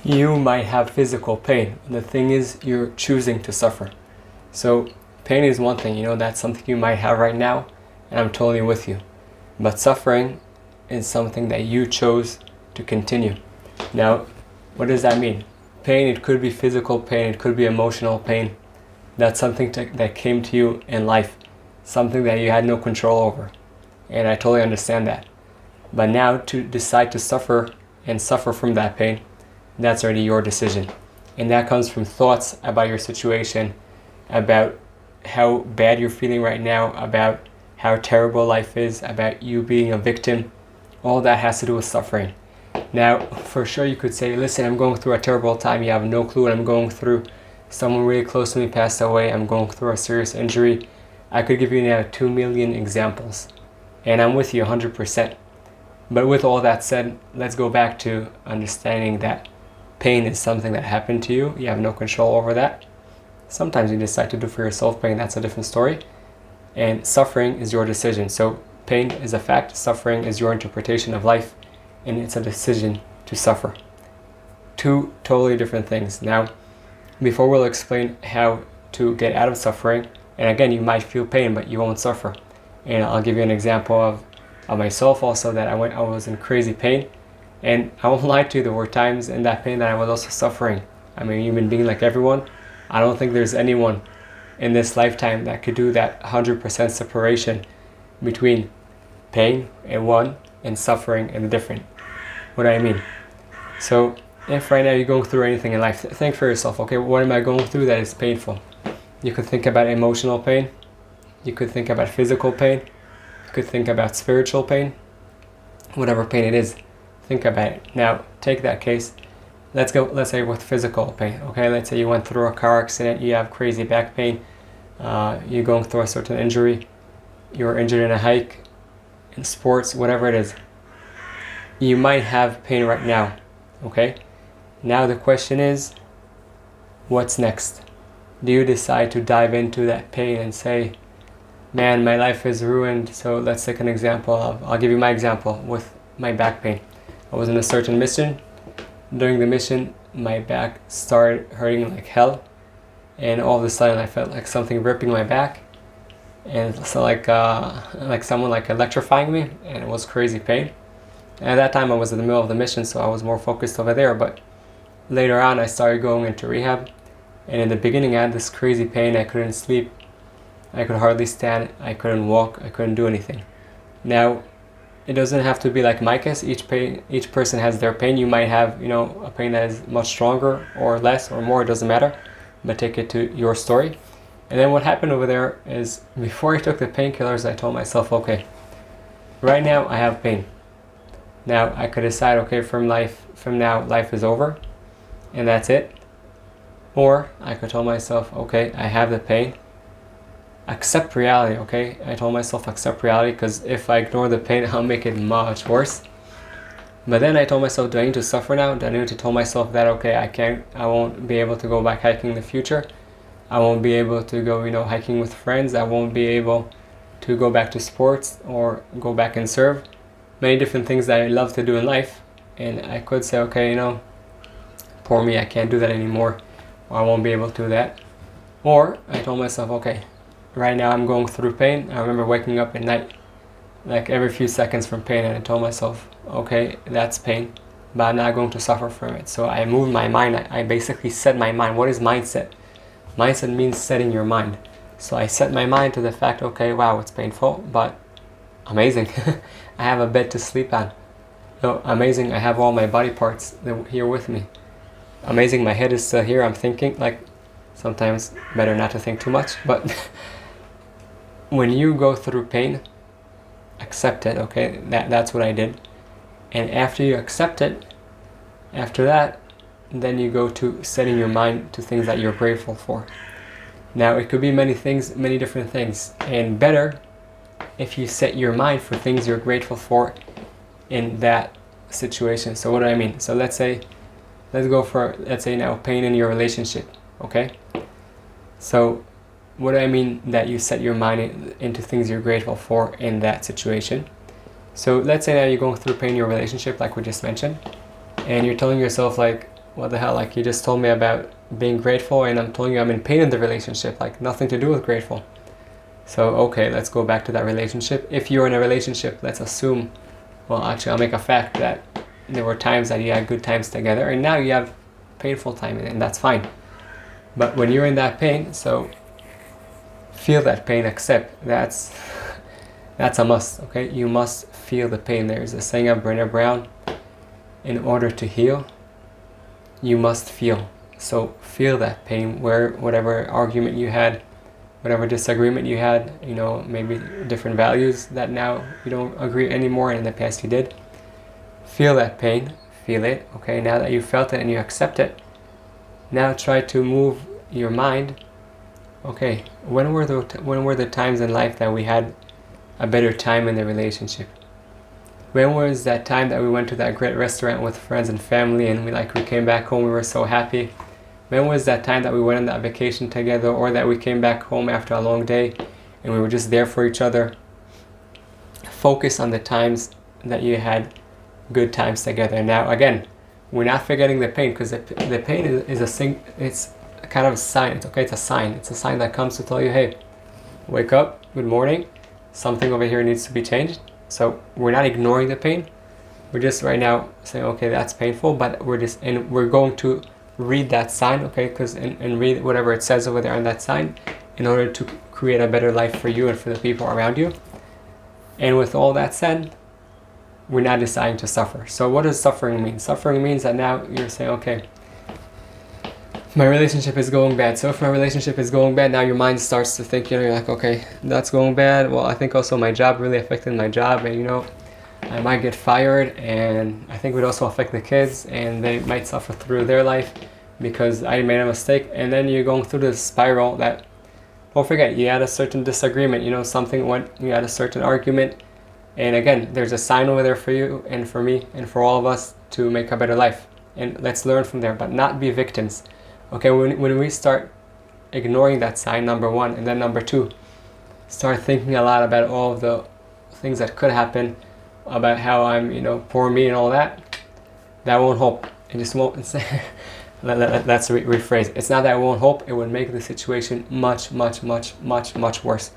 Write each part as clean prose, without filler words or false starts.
You might have physical pain. The thing is, you're choosing to suffer. So pain is one thing, that's something you might have right now, and I'm totally with you. But suffering is something that you chose to continue. Now, what does that mean? Pain, it could be physical pain, it could be emotional pain. That's something that came to you in life, something that you had no control over. And I totally understand that. But now to decide to suffer and suffer from that pain, that's already your decision. And that comes from thoughts about your situation, about how bad you're feeling right now, about how terrible life is, about you being a victim. All that has to do with suffering. Now, for sure you could say, listen, I'm going through a terrible time. You have no clue what I'm going through. Someone really close to me passed away. I'm going through a serious injury. I could give you now 2 million examples. And I'm with you 100%. But with all that said, let's go back to understanding that pain is something that happened to you. You have no control over that. Sometimes you decide to do for yourself pain. That's a different story. And suffering is your decision. So pain is a fact. Suffering is your interpretation of life. And it's a decision to suffer. Two totally different things. Now, before we'll explain how to get out of suffering, and again, you might feel pain, but you won't suffer. And I'll give you an example of myself also, that I was in crazy pain. And I won't lie to you, there were times in that pain that I was also suffering. I'm a human being like everyone. I don't think there's anyone in this lifetime that could do that 100% separation between pain and one and suffering and the different. What do I mean? So if right now you're going through anything in life, think for yourself, okay, what am I going through that is painful? You could think about emotional pain. You could think about physical pain. You could think about spiritual pain. Whatever pain it is, think about it. Now, take that case. Let's say with physical pain, okay? Let's say you went through a car accident, you have crazy back pain, you're going through a certain injury, you were injured in a hike, in sports, whatever it is. You might have pain right now, okay? Now the question is, what's next? Do you decide to dive into that pain and say, man, my life is ruined? So let's take an example I'll give you my example with my back pain. I was in a certain mission. During the mission, my back started hurting like hell. And all of a sudden I felt like something ripping my back. And so like someone like electrifying me, and it was crazy pain. And at that time I was in the middle of the mission, so I was more focused over there. But later on I started going into rehab. And in the beginning I had this crazy pain. I couldn't sleep. I could hardly stand. I couldn't walk. I couldn't do anything. Now, it doesn't have to be like my case. Each person has their pain. You might have, a pain that is much stronger or less or more. It doesn't matter. But take it to your story. And then what happened over there is, before I took the painkillers, I told myself, okay, right now I have pain. Now I could decide, okay, from now life is over, and that's it. Or I could tell myself, okay, I have the pain. Accept reality, okay? I told myself accept reality, because if I ignore the pain, I'll make it much worse. But then I told myself, do I need to suffer now? Do I need to tell myself that, okay, I won't be able to go back hiking in the future. I won't be able to go, hiking with friends. I won't be able to go back to sports or go back and serve. Many different things that I love to do in life. And I could say, okay, poor me, I can't do that anymore. Or I won't be able to do that. Or I told myself, okay, right now I'm going through pain. I remember waking up at night, like every few seconds from pain, and I told myself, okay, that's pain, but I'm not going to suffer from it. So I moved my mind. I basically set my mind. What is mindset? Mindset means setting your mind. So I set my mind to the fact, okay, wow, it's painful, but amazing. I have a bed to sleep on. Amazing, I have all my body parts here with me. Amazing, my head is still here. I'm thinking, like, sometimes better not to think too much, but when you go through pain, accept it, okay? That's what I did. And after you accept it, after that, then you go to setting your mind to things that you're grateful for. Now, it could be many things, many different things, and better if you set your mind for things you're grateful for in that situation. So what do I mean? So let's say now pain in your relationship, okay? So what do I mean that you set your mind into things you're grateful for in that situation? So let's say now you're going through pain in your relationship, like we just mentioned, and you're telling yourself, like, what the hell, like you just told me about being grateful and I'm telling you I'm in pain in the relationship, like nothing to do with grateful. So okay, let's go back to that relationship. If you're in a relationship, let's assume, well actually I'll make a fact that there were times that you had good times together and now you have painful time, and that's fine. But when you're in that pain, so feel that pain, accept that's a must. Okay, you must feel the pain. There's a saying of Brené Brown, in order to heal you must feel. So feel that pain, where whatever argument you had, whatever disagreement you had, you know, maybe different values that now you don't agree anymore and in the past you did. Feel that pain, feel it. Okay, now that you felt it and you accept it, now try to move your mind. Okay, when were the times in life that we had a better time in the relationship? When was that time that we went to that great restaurant with friends and family and we came back home, we were so happy? When was that time that we went on that vacation together, or that we came back home after a long day and we were just there for each other? Focus on the times that you had good times together. Now again, we're not forgetting the pain, because the pain is a thing. It's kind of a sign. It's okay, it's a sign. It's a sign that comes to tell you, hey, wake up, good morning, something over here needs to be changed. So we're not ignoring the pain. We're just right now saying, okay, that's painful, but we're going to read that sign, okay, and read whatever it says over there on that sign in order to create a better life for you and for the people around you. And with all that said, we're not deciding to suffer. So what does suffering mean? Suffering means that now you're saying, okay, my relationship is going bad. So if my relationship is going bad, now your mind starts to think, you're like, okay, that's going bad. Well, I think also my job really affected my job, and I might get fired, and I think it would also affect the kids, and they might suffer through their life because I made a mistake. And then you're going through this spiral that, don't forget, you had a certain disagreement, you had a certain argument. And again, there's a sign over there for you and for me and for all of us to make a better life. And let's learn from there, but not be victims. Okay, when we start ignoring that sign, number one, and then number two, start thinking a lot about all of the things that could happen, about how I'm, poor me and all that, that won't help. It just won't. Let's rephrase. It's not that it won't help, it would make the situation much, much, much, much, much worse.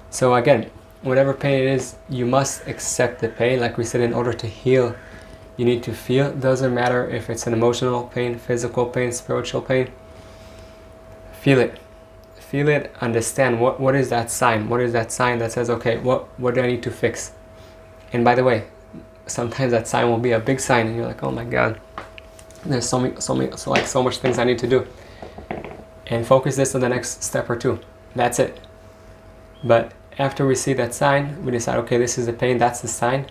So again, whatever pain it is, you must accept the pain. Like we said, in order to heal, you need to feel. It doesn't matter if it's an emotional pain, physical pain, spiritual pain. Feel it. Feel it. Understand what is that sign? What is that sign that says, okay, what do I need to fix? And by the way, sometimes that sign will be a big sign, and you're like, oh my God, there's so much things I need to do. And focus this on the next step or two. That's it. But after we see that sign, we decide, okay, this is the pain, that's the sign.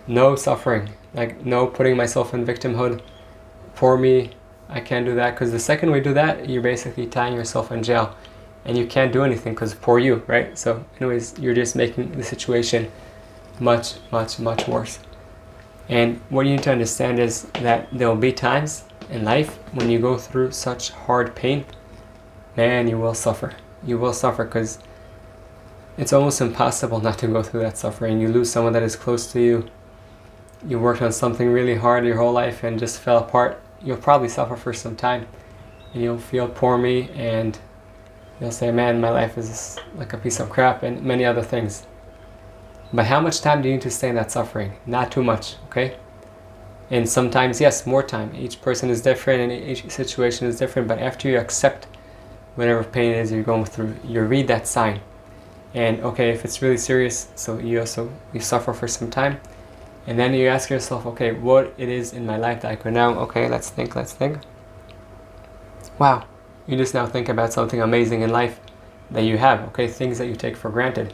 No suffering, like no putting myself in victimhood. Poor me, I can't do that, because the second we do that, you're basically tying yourself in jail and you can't do anything because poor you, right? So anyways, you're just making the situation much, much, much worse. And what you need to understand is that there will be times in life when you go through such hard pain, man, you will suffer. You will suffer, because it's almost impossible not to go through that suffering. You lose someone that is close to you. You worked on something really hard your whole life and just fell apart. You'll probably suffer for some time. And you'll feel poor me, and you'll say, man, my life is like a piece of crap, and many other things. But how much time do you need to stay in that suffering? Not too much, okay? And sometimes, yes, more time. Each person is different and each situation is different. But after you accept whatever pain it is you're going through, you read that sign. And okay, if it's really serious, so you suffer for some time. And then you ask yourself, okay, what it is in my life that I could now, okay, let's think. Wow, you just now think about something amazing in life that you have, okay, things that you take for granted.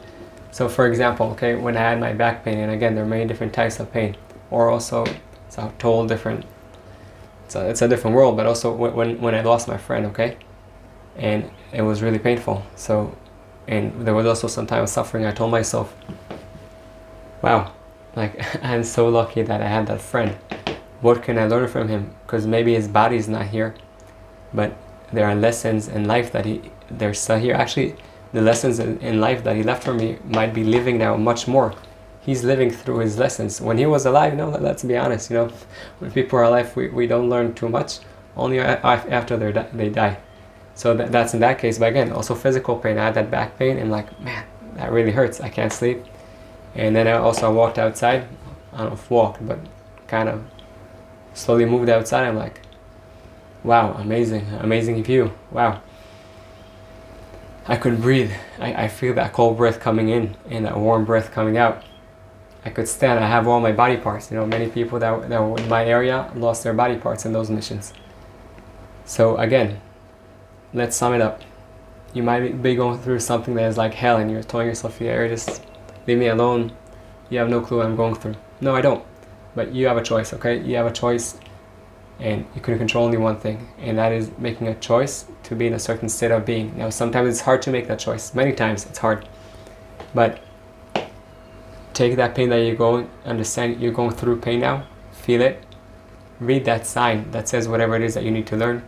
So for example, okay, when I had my back pain, and again, there are many different types of pain, or also it's a total different, it's a different world, but also when I lost my friend, okay, and it was really painful. So, and there was also some time of suffering. I told myself, wow, like I'm so lucky that I had that friend. What can I learn from him? Because maybe his body's not here, but there are lessons in life that they're still here. Actually, the lessons in life that he left for me might be living now much more. He's living through his lessons. When he was alive, let's be honest, when people are alive, we don't learn too much. only after they die. So that's in that case. But again, also physical pain. I had that back pain, and like, man, that really hurts. I can't sleep. And then I walked outside. I don't know if walked, but kind of slowly moved outside. I'm like, wow, amazing view. Wow. I could breathe. I feel that cold breath coming in and that warm breath coming out. I could stand. I have all my body parts. You know, many people that were in my area lost their body parts in those missions. So again, let's sum it up. You might be going through something that is like hell, and you're telling yourself, yeah, just leave me alone. You have no clue what I'm going through. No, I don't. But you have a choice, okay? You have a choice, and you can control only one thing, and that is making a choice to be in a certain state of being. Now, sometimes it's hard to make that choice. Many times it's hard. But take that pain that you're going, understand you're going through pain now, feel it, read that sign that says whatever it is that you need to learn,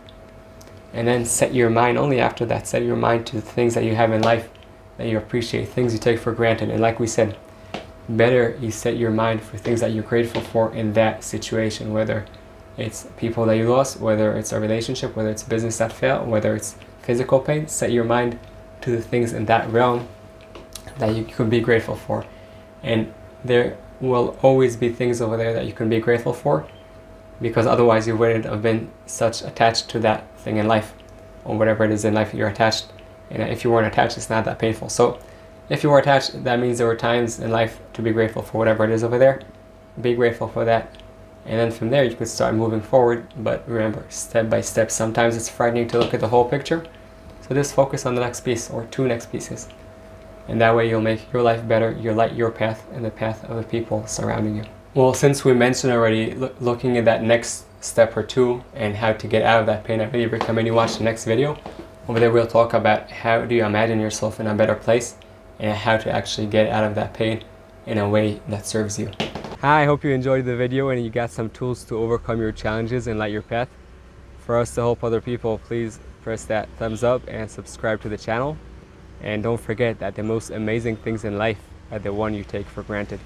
and then set your mind, only after that, set your mind to the things that you have in life that you appreciate, things you take for granted. And like we said, better you set your mind for things that you're grateful for in that situation, whether it's people that you lost, whether it's a relationship, whether it's business that failed, whether it's physical pain. Set your mind to the things in that realm that you could be grateful for. And there will always be things over there that you can be grateful for, because otherwise you wouldn't have been such attached to that thing in life, or whatever it is in life you're attached. And if you weren't attached, it's not that painful. So if you were attached, that means there were times in life to be grateful for whatever it is over there. Be grateful for that. And then from there, you could start moving forward. But remember, step by step. Sometimes it's frightening to look at the whole picture. So just focus on the next piece, or two next pieces. And that way you'll make your life better, you'll light your path and the path of the people surrounding you. Well, since we mentioned already looking at that next step or two and how to get out of that pain, I really recommend you watch the next video. Over there we'll talk about how do you imagine yourself in a better place, and how to actually get out of that pain in a way that serves you. Hi, I hope you enjoyed the video and you got some tools to overcome your challenges and light your path. For us to help other people, please press that thumbs up and subscribe to the channel. And don't forget that the most amazing things in life are the one you take for granted.